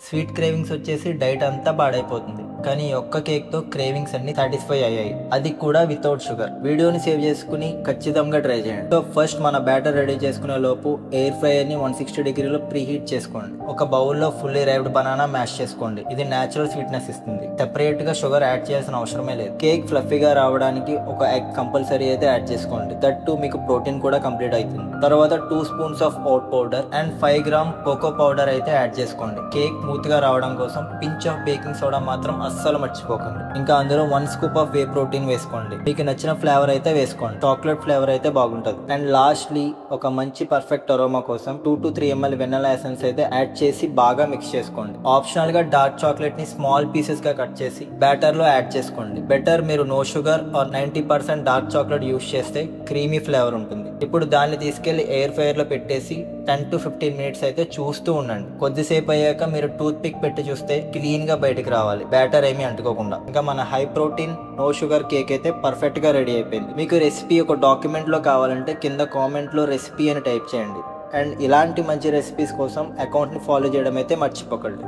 Sweet cravings వచ్చేసి diet అంతా పాడైపోతుంది. కానీ ఈ ఒక్క కేక్ తో క్రేవింగ్స్ అన్ని సాటిస్ఫై అయ్యాయి, అది కూడా వితౌట్ షుగర్. వీడియోని సేవ్ చేసుకుని ఖచ్చితంగా ట్రై చేయండి. సో ఫస్ట్ మన బ్యాటర్ రెడీ చేసుకునే లోపు ఎయిర్ ఫ్రైయర్ ని 160 డిగ్రీలో ప్రీ హీట్ చేసుకోండి. ఒక బౌల్లో ఫుల్లీ రైవ్డ్ బనానా మ్యాష్ చేసుకోండి. ఇది నేచురల్ స్వీట్నెస్ ఇస్తుంది. సెపరేట్ గా షుగర్ యాడ్ చేయాల్సిన అవసరమే లేదు. కేక్ ఫ్లఫీగా రావడానికి ఒక ఎగ్ కంపల్సరీ అయితే యాడ్ చేసుకోండి. దట్టు మీకు ప్రోటీన్ కూడా కంప్లీట్ అవుతుంది. తర్వాత 2 spoons of oat powder and 5 gram cocoa powder అయితే యాడ్ చేసుకోండి. కేక్ స్మూత్ గా రావడం కోసం పించ్ ఆఫ్ బేకింగ్ సోడా మాత్రం అస్సలు మర్చిపోకండి. ఇంకా అందులో 1 స్కూప్ ఆఫ్ వే ప్రోటీన్ వేసుకోండి. మీకు నచ్చిన ఫ్లేవర్ అయితే వేసుకోండి. చాక్లెట్ ఫ్లేవర్ అయితే బాగుంటుంది. అండ్ లాస్ట్లీ ఒక మంచి పర్ఫెక్ట్ అరోమా కోసం 2 to 3 ml వెనిలా ఎసెన్స్ అయితే యాడ్ చేసి బాగా మిక్స్ చేసుకోండి. ఆప్షనల్ గా డార్క్ చాక్లెట్ ని స్మాల్ పీసెస్ గా కట్ చేసి బ్యాటర్ లో యాడ్ చేసుకోండి. బెటర్ మీరు no sugar or 90% dark chocolate use చేస్తే క్రీమీ ఫ్లేవర్ ఉంటుంది. ఇప్పుడు దాన్ని తీసుకెళ్లి ఎయిర్ ఫ్రైయర్ లో పెట్టేసి 10 to 15 మినిట్స్ అయితే చూస్తూ ఉండండి. కొద్దిసేపు అయ్యాక మీరు టూత్ పిక్ పెట్టి చూస్తే క్లీన్ గా బయటకు రావాలి, బ్యాటర్ ఏమీ అంటుకోకుండా. ఇంకా మన high protein no sugar cake అయితే పర్ఫెక్ట్ గా రెడీ అయిపోయింది. మీకు రెసిపీ ఒక డాక్యుమెంట్ లో కావాలంటే కింద కామెంట్ లో రెసిపీ అని టైప్ చేయండి. అండ్ ఇలాంటి మంచి రెసిపీస్ కోసం అకౌంట్ ని ఫాలో చేయడం అయితే మర్చిపోకండి.